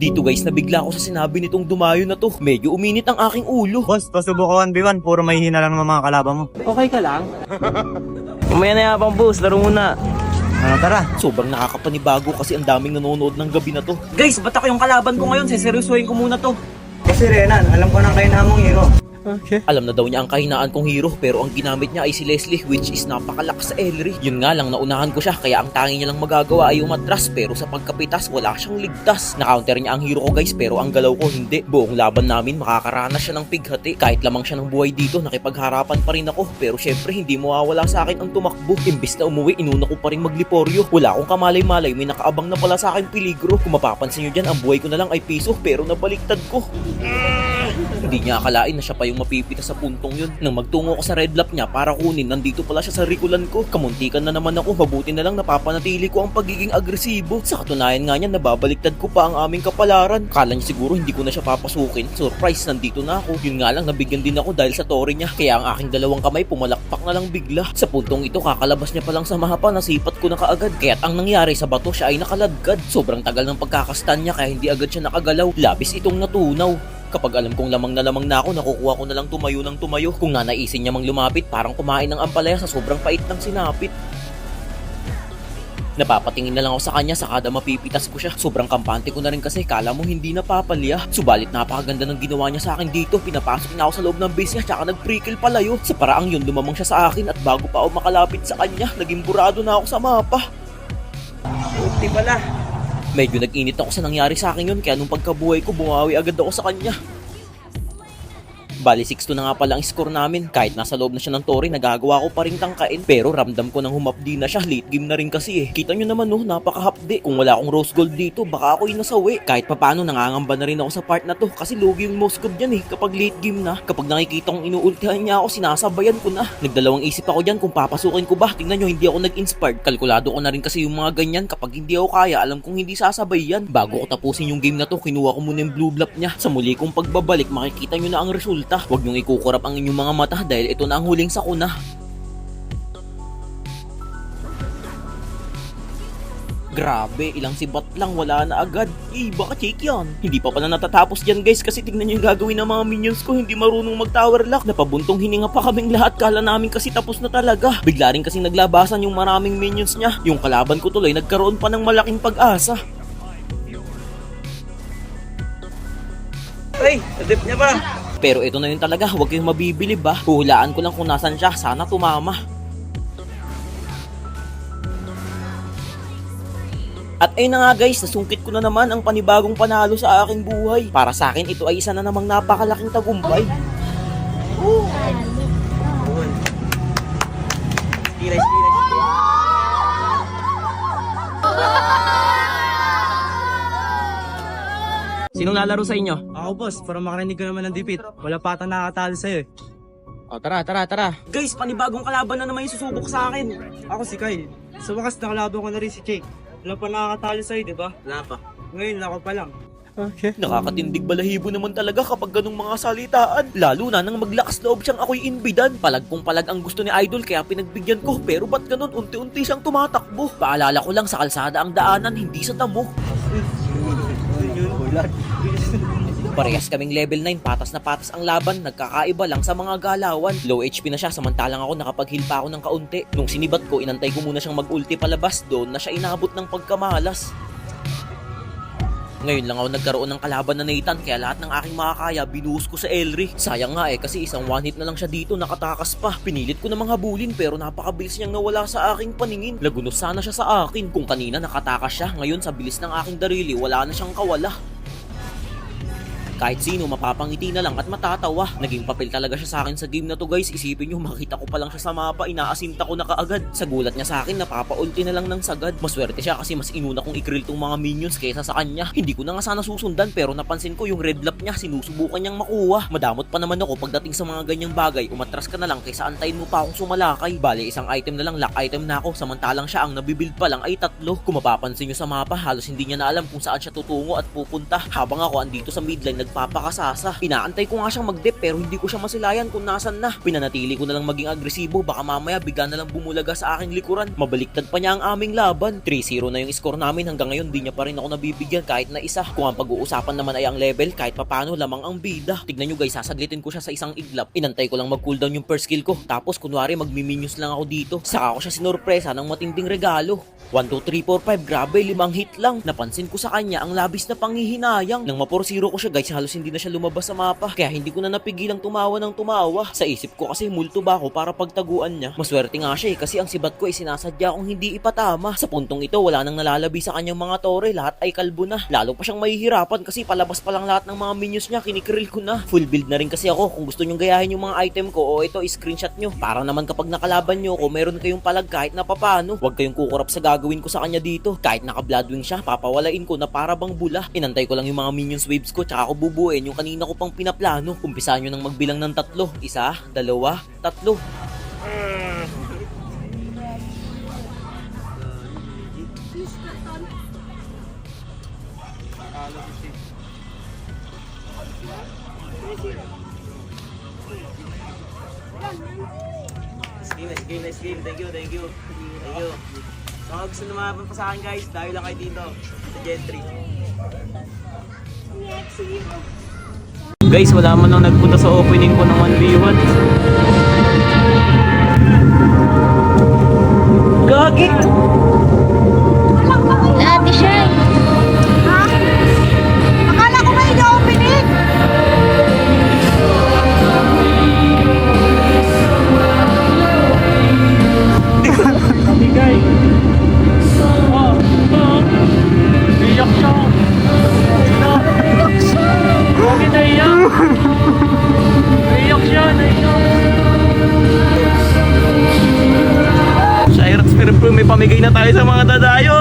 Dito guys, nabigla ako sa sinabi nitong dumayo na to. Medyo uminit ang aking ulo. Boss, pasubo ka 1v1, puro may hina lang ng mga kalaban mo. Okay ka lang? Umaya na yapang boss, laro muna. Ano, tara. Sobrang nakakapanibago kasi ang daming nanonood ng gabi na to. Guys, ba't ako yung kalaban ko ngayon? Seseryosohin ko muna to. Kasi Renan, alam ko nang kainahan mong hero. Okay. Alam na daw niya ang kahinaan kong hero pero ang ginamit niya ay si Leslie which is napakalakas sa Ellery. Yun nga lang, naunahan ko siya kaya ang tangi niya lang magagawa ay umatras pero sa pagkapitas wala siyang ligtas. Na-counter niya ang hero ko guys pero ang galaw ko hindi. Buong laban namin makakaranas siya ng pighati. Kahit lamang siya ng buhay dito nakipagharapan pa rin ako pero syempre hindi mawawala sa akin ang tumakbo. Imbis na umuwi inuna ko pa rin magliporyo. Wala akong kamalay-malay, may nakaabang na pala sa akin peligro. Kung mapapansin nyo dyan ang buhay ko na lang ay piso pero nabaliktad ko. Hindi niya akalain na siya pa yung mapipita sa puntong yun. Nang magtungo ko sa red lap niya para kunin, nandito pala siya sa rikulan ko. Kamuntikan na naman ako, mabuti na lang napapanatili ko ang pagiging agresibo. Sa katunayan nga niya, nababaliktad ko pa ang aming kapalaran. Kala niya siguro hindi ko na siya papasukin. Surprise, nandito na ako. Yun nga lang, nabigyan din ako dahil sa tore niya. Kaya ang aking dalawang kamay pumalakpak na lang bigla. Sa puntong ito, kakalabas niya pa lang sa mahapa, nasipat ko na kaagad. Kaya't ang nangyari sa bato, siya ay nakaladkad. Sobrang tagal ng pagkakastan niya kaya hindi agad siya nakagalaw. Labis itong natunaw. Kapag alam kong lamang na ako, nakukuha ko na lang tumayo ng tumayo. Kung nanaisin niya mang lumapit, parang kumain ng ampalaya sa sobrang pait ng sinapit. Napapatingin na lang ako sa kanya sa kada mapipitas ko siya. Sobrang kampante ko na rin kasi kala mo hindi napapalya. Subalit napakaganda ng ginawa niya sa akin dito. Pinapasok niya ako sa loob ng base niya tsaka nag-prickle palayo. Sa paraang yun lumamang siya sa akin at bago pa ako makalapit sa kanya, naging burado na ako sa mapa. Di pala. Medyo nag-init ako sa nangyari sa akin yun kaya nung pagkabuhay ko bumawi agad ako sa kanya. Bali 6-2 na nga pala ang score namin. Kahit nasa loob na siya ng tore, nagagawa ko pa rin tangkain. Pero ramdam ko nang humapdi na siya. Late game na rin kasi eh. Kita nyo naman no, napakahapdi. Kung wala akong rose gold dito, baka ako yung nasawi. Kahit papano, nangangamba na rin ako sa part na to. Kasi lugi yung most gold yan eh. Kapag late game na, kapag nakikita kong inuultihan niya ako, sinasabayan ko na. Nagdalawang isip ako dyan kung papasukin ko ba. Tingnan nyo, hindi ako nag-inspired. Kalkulado ko na rin kasi yung mga ganyan. Kapag hindi ako kaya, alam kong hindi sasabay yan. Bago ko tapusin yung game na to, kinuha ko muna yung blue blap niya. Sa muli kong pagbabalik, makikita nyo na ang resulta. Huwag nyong ikukurap ang inyong mga mata dahil ito na ang huling sakuna. Grabe, ilang sibat lang, wala na agad. Baka check yan. Hindi pa pala natatapos dyan guys kasi tignan nyo yung gagawin ng mga minions ko. Hindi marunong mag-tower lock. Napabuntong hininga pa kaming lahat. Kala namin kasi tapos na talaga. Bigla rin kasing naglabasan yung maraming minions niya. Yung kalaban ko tuloy nagkaroon pa ng malaking pag-asa. Ay, nadip niya pa. Pero ito na yun talaga, huwag kayong mabibili ba? Huhulaan ko lang kung nasan siya, sana tumama. At ayun na nga guys, nasungkit ko na naman ang panibagong panalo sa aking buhay. Para sa akin, ito ay isa na namang napakalaking tagumpay. Stiray. Sinong lalaro sa inyo? Ako boss, para makarinig ka naman ng dipit. Wala pa ata nakakatalo sa'yo eh. O tara. Guys, panibagong kalaban na naman yung susubok sa akin. Ako si Kyle. Sa wakas nakalaban ko na rin si Jake. Wala pa nakakatalo sa'yo, di ba? Wala pa. Ngayon, ako pa lang. Okay. Nakakatindig balahibo naman talaga kapag ganung mga salitaan. Lalo na nang maglakas loob siyang ako'y inbidan. Palag kung palag ang gusto ni Idol kaya pinagbigyan ko. Pero ba't ganun? Unti-unti siyang tumatakbo. Paalala ko lang sa kalsada ang daanan, hindi sa damo. Parehas kaming level 9, patas na patas ang laban, nagkakaiba lang sa mga galawan. Low HP na siya samantalang ako nakapag-heal pa ako ng kaunti. Nung sinibat ko, inantay ko muna siyang mag-ulti palabas, doon na siya inabot ng pagkamalas. Ngayon lang ako nagkaroon ng kalaban na Nathan kaya lahat ng aking makakaya binuhos ko sa Ellery. Sayang nga eh kasi isang one hit na lang siya dito, nakatakas pa. Pinilit ko namang habulin pero napakabilis niyang nawala sa aking paningin. Lagunos sana siya sa akin. Kung kanina nakatakas siya, ngayon sa bilis ng aking darili wala na siyang kawala. Kahit sino mapapangiti na lang at matatawa. Naging papel talaga siya sa akin sa game na to guys. Isipin nyo, makita ko pa lang siya sa mapa, inaasinta ko na kaagad. Sa gulat niya sa akin, napapa-ulti na lang ng sagad. Maswerte siya kasi mas inuna kong i-krill tong mga minions kaysa sa kanya. Hindi ko na nga sana susundan pero napansin ko yung red lap niya, sinusubukan niyang makuha. Madamot pa naman ako pagdating sa mga ganyang bagay. Umatras ka na lang kaysa antayin mo pa akong sumalakay. Bale, isang item na lang, lock item na ako. Samantalang siya ang nabibuild pa lang ay 3. Kung mapapansin nyo sa mapa, halos hindi niya na alam kung saan siya tutungo at pupunta. Habang ako andito sa midline, nagpapakasasa. Inaantay ko nga siyang mag-dip pero hindi ko siya masilayan kung nasan na. Pinanatili ko na lang maging agresibo, baka mamaya bigla na lang bumulaga sa aking likuran. Mabaliktad pa niya ang aming laban. 3-0 na yung score namin, hanggang ngayon di niya pa rin ako nabibigyan kahit na isa. Kung ang pag-uusapan naman ay ang level, kahit papano lamang ang bida. Tignan nyo guys, sasaglitin ko siya sa isang iglap. Inantay ko lang mag-cooldown yung first skill ko. Tapos kunwari magmiminions lang ako dito. Saka ko siya sinurpresa ng matinding regalo. 1, 2, 3, 4, 5, grabe, 5 hit lang. Napansin ko sa kanya ang labis na panghihinayang. Nang ma-4-0 ko siya guys, halos hindi na siya lumabas sa mapa. Kaya hindi ko na napigilang tumawa ng tumawa. Sa isip ko kasi multo ba ako para pagtaguan niya. Maswerte nga siya kasi ang sibat ko ay sinasadya kong hindi ipatama. Sa puntong ito, wala nang nalalabi sa kanyang mga tore. Lahat ay kalbo na. Lalo pa siyang mahihirapan kasi palabas pa lang lahat ng mga minions niya. Kinikrill ko na. Full build na rin kasi ako. Kung gusto nyong gayahin yung mga item ko, o ito, screenshot nyo. Para naman kapag nakalaban nyo, kung meron kayong palag kahit na papano, huwag kayong kukurap sa gagawin ko sa kanya dito. Kahit naka-bloodwing siya, papawalain ko na para bang bula. Inantay ko lang yung mga minions waves ko, tsaka ako bubuin yung kanina ko pang pinaplano. Umpisahan nyo nang magbilang ng 3. 1, 2, 3. Nice game. Thank you. Mga gusto lumaban pa sa akin guys, dahil lang kayo dito sa Gentry. Guys, wala man lang nagpunta sa opening ko ng 1v1. Gagi! Ate Shay. Ha? Akala ko ba ina-opening? Bigay. Iyak siya. Bakit naiyak? Naiyak siya. Shirats, pero may pamigay na tayo sa mga dadayo!